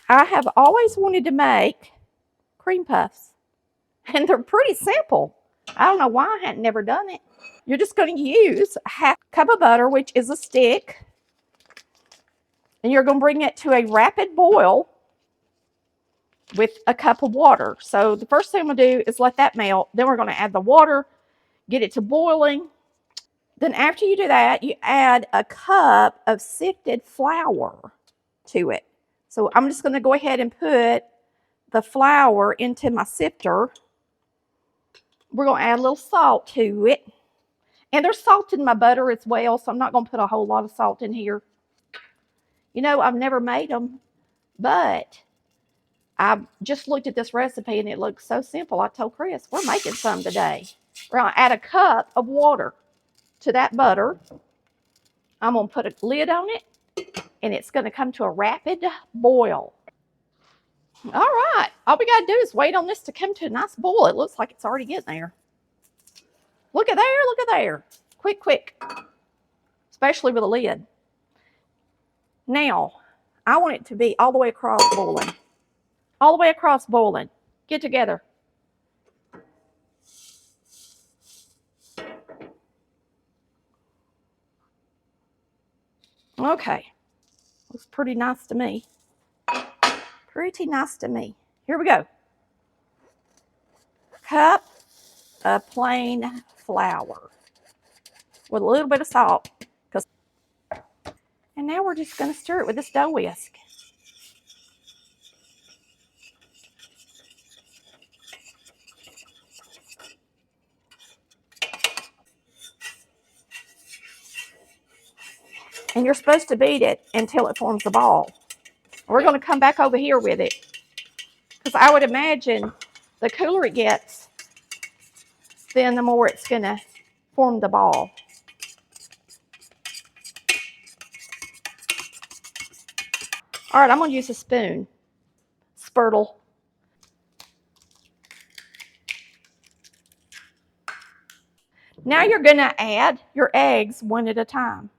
I have always wanted to make cream puffs, and they're pretty simple. I don't know why I hadn't never done it. You're just going to use a half cup of butter, which is a stick, and you're going to bring it to a rapid boil with a cup of water. So the first thing I'm going to do is let that melt. Then we're going to add the water, get it to boiling. Then after you do that, you add a cup of sifted flour to it. So I'm just going to go ahead and put the flour into my sifter. We're going to add a little salt to it. And there's salt in my butter as well, so I'm not going to put a whole lot of salt in here. You know, I've never made them, but I just looked at this recipe and it looks so simple. I told Chris, we're making some today. We're going to add a cup of water to that butter. I'm going to put a lid on it, and it's going to come to a rapid boil. All right. All we got to do is wait on this to come to a nice boil. It looks like it's already getting there. Look at there. Look at there. Quick, quick. Especially with a lid. Now, I want it to be all the way across boiling. All the way across boiling. Get together. Okay. Looks pretty nice to me. Pretty nice to me. Here we go. Cup of plain flour with a little bit of salt. And now we're just going to stir it with this dough whisk. And you're supposed to beat it until it forms a ball. We're going to come back over here with it, because I would imagine the cooler it gets, then the more it's going to form the ball. All right, I'm going to use a spoon. Spurtle. Now you're going to add your eggs one at a time.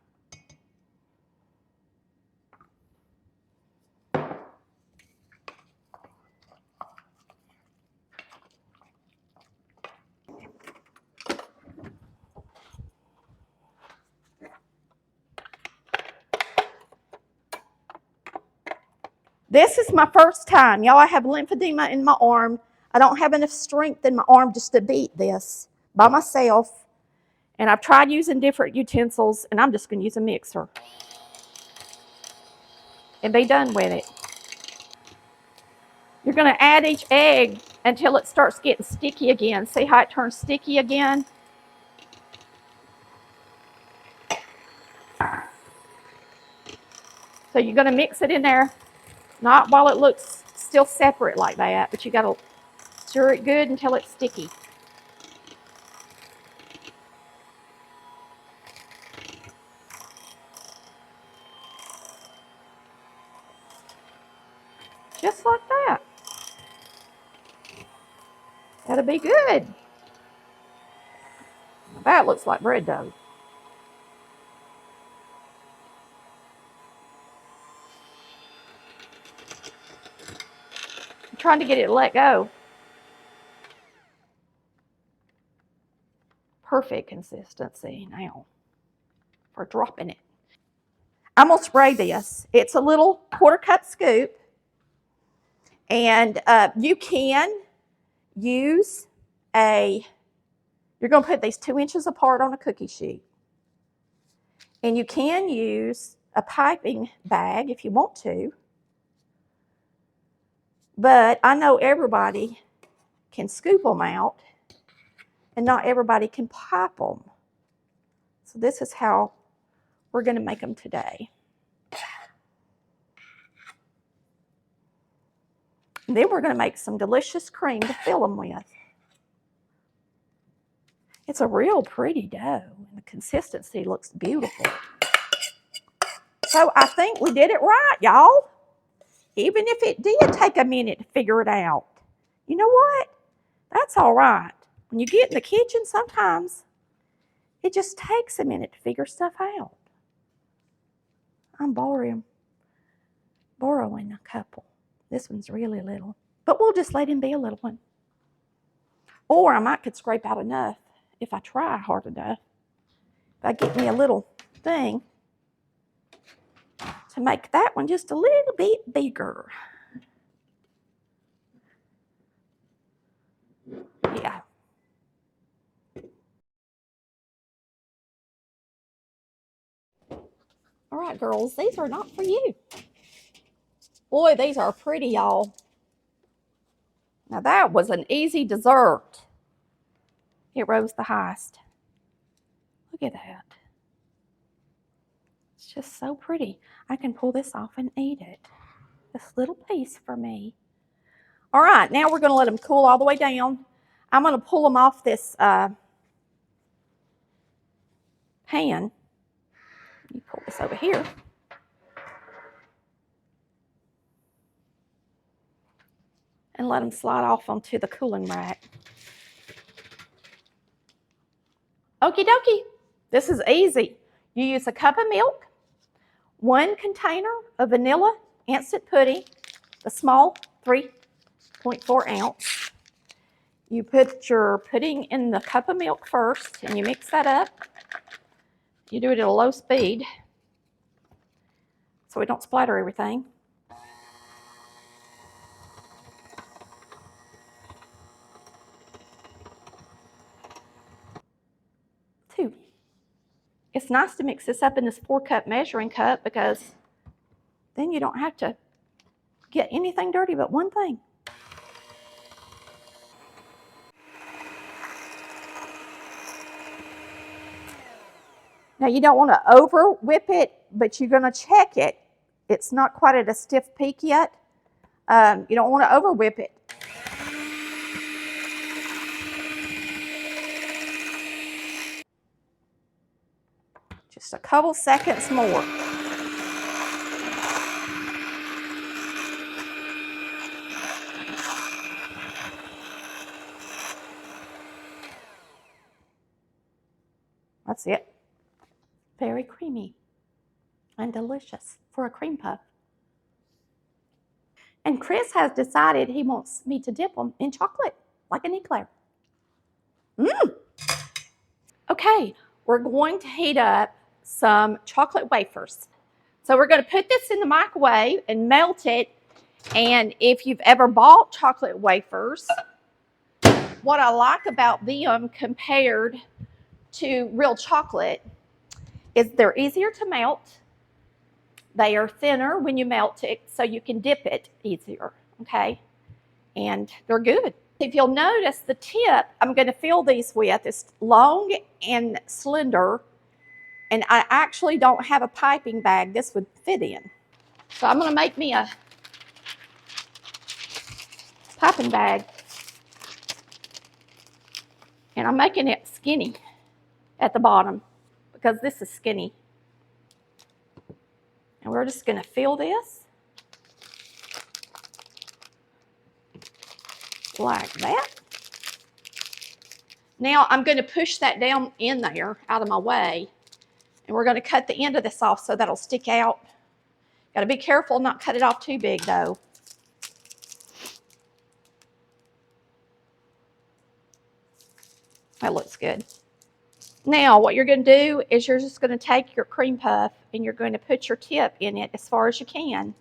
This is my first time. Y'all, I have lymphedema in my arm. I don't have enough strength in my arm just to beat this by myself. And I've tried using different utensils, and I'm just going to use a mixer and be done with it. You're going to add each egg until it starts getting sticky again. See how it turns sticky again? So you're going to mix it in there, not while it looks still separate like that, but you got to stir it good until it's sticky. Just like that. That'll be good. That looks like bread dough. I'm trying to get it to let go. Perfect consistency now for dropping it. I'm going to spray this. It's a little 1/4 cup scoop. And you can use you're going to put these 2 inches apart on a cookie sheet. And you can use a piping bag if you want to. But I know everybody can scoop them out, and not everybody can pipe them. So this is how we're going to make them today. And then we're going to make some delicious cream to fill them with. It's a real pretty dough, and the consistency looks beautiful. So I think we did it right, y'all. Even if it did take a minute to figure it out. You know what? That's all right. When you get in the kitchen, sometimes it just takes a minute to figure stuff out. I'm borrowing a couple. This one's really little, but we'll just let him be a little one. Or I might could scrape out enough if I try hard enough. If I get me a little thing to make that one just a little bit bigger. Yeah. All right, girls, these are not for you. Boy, these are pretty, y'all. Now that was an easy dessert. It rose the highest. Look at that. It's just so pretty. I can pull this off and eat it. This little piece for me. All right, now we're going to let them cool all the way down. I'm going to pull them off this pan. Let me pull this over here. And let them slide off onto the cooling rack. Okie dokie. This is easy. You use a cup of milk, 1 container of vanilla instant pudding, the small 3.4 ounce. You put your pudding in the cup of milk first and you mix that up. You do it at a low speed so we don't splatter everything. Two. It's nice to mix this up in this 4-cup measuring cup because then you don't have to get anything dirty but one thing. Now you don't want to over whip it, but you're going to check it. It's not quite at a stiff peak yet. You don't want to over whip it. Just a couple seconds more. That's it. Very creamy and delicious for a cream puff. And Chris has decided he wants me to dip them in chocolate, like an eclair. Okay, we're going to heat up some chocolate wafers. So we're going to put this in the microwave and melt it. And if you've ever bought chocolate wafers, what I like about them compared to real chocolate is they're easier to melt. They are thinner when you melt it, so you can dip it easier, okay? And they're good. If you'll notice, the tip I'm going to fill these with is long and slender, and I actually don't have a piping bag this would fit in. So I'm going to make me a piping bag, and I'm making it skinny at the bottom because this is skinny. And we're just going to fill this like that. Now I'm going to push that down in there out of my way, and we're going to cut the end of this off so that'll stick out. Got to be careful not cut it off too big though. That looks good. Now what you're going to do is you're just going to take your cream puff and you're going to put your tip in it as far as you can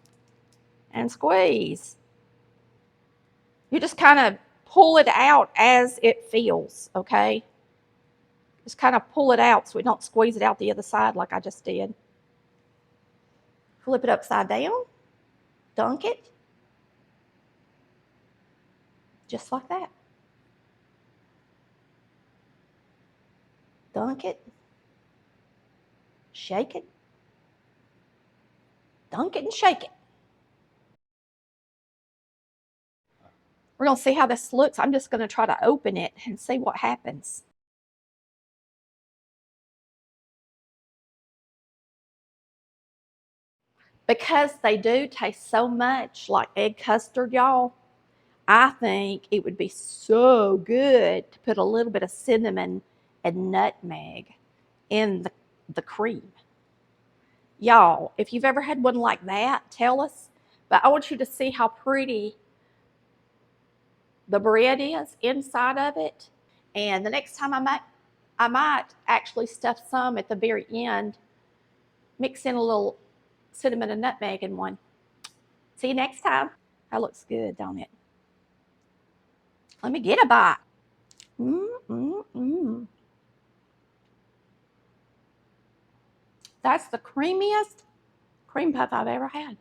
and squeeze. You just kind of pull it out as it feels, okay? Just kind of pull it out so we don't squeeze it out the other side like I just did. Flip it upside down, dunk it, just like that. Dunk it, shake it, dunk it and shake it. We're going to see how this looks. I'm just going to try to open it and see what happens. Because they do taste so much like egg custard, y'all, I think it would be so good to put a little bit of cinnamon and nutmeg in the cream. Y'all, if you've ever had one like that, tell us, But I want you to see how pretty the bread is inside of it. And the next time I might actually stuff some at the very end, mix in a little cinnamon and nutmeg in one. See you next time. That looks good, don't it? Let me get a bite. That's the creamiest cream puff I've ever had.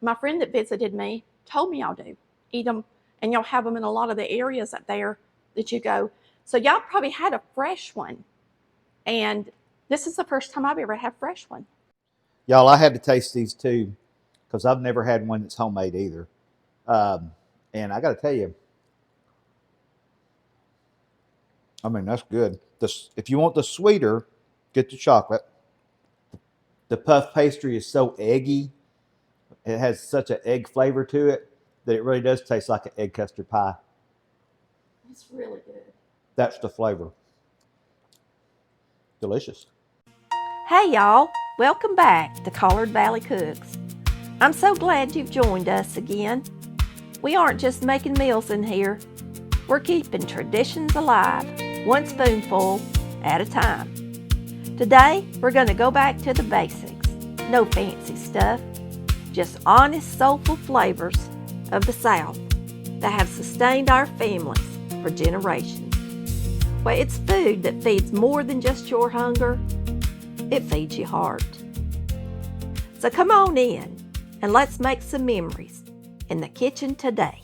My friend that visited me told me y'all do eat them, and y'all have them in a lot of the areas up there that you go. So y'all probably had a fresh one, and this is the first time I've ever had a fresh one. Y'all, I had to taste these too because I've never had one that's homemade either. And I got to tell you, I mean, that's good. If you want the sweeter, get the chocolate. The puff pastry is so eggy. It has such an egg flavor to it that it really does taste like an egg custard pie. It's really good. That's the flavor. Delicious. Hey y'all, welcome back to Collard Valley Cooks. I'm so glad you've joined us again. We aren't just making meals in here, we're keeping traditions alive, one spoonful at a time. Today, we're going to go back to the basics. No fancy stuff, just honest, soulful flavors of the South that have sustained our families for generations. Well, it's food that feeds more than just your hunger, it feeds your heart. So come on in and let's make some memories in the kitchen today.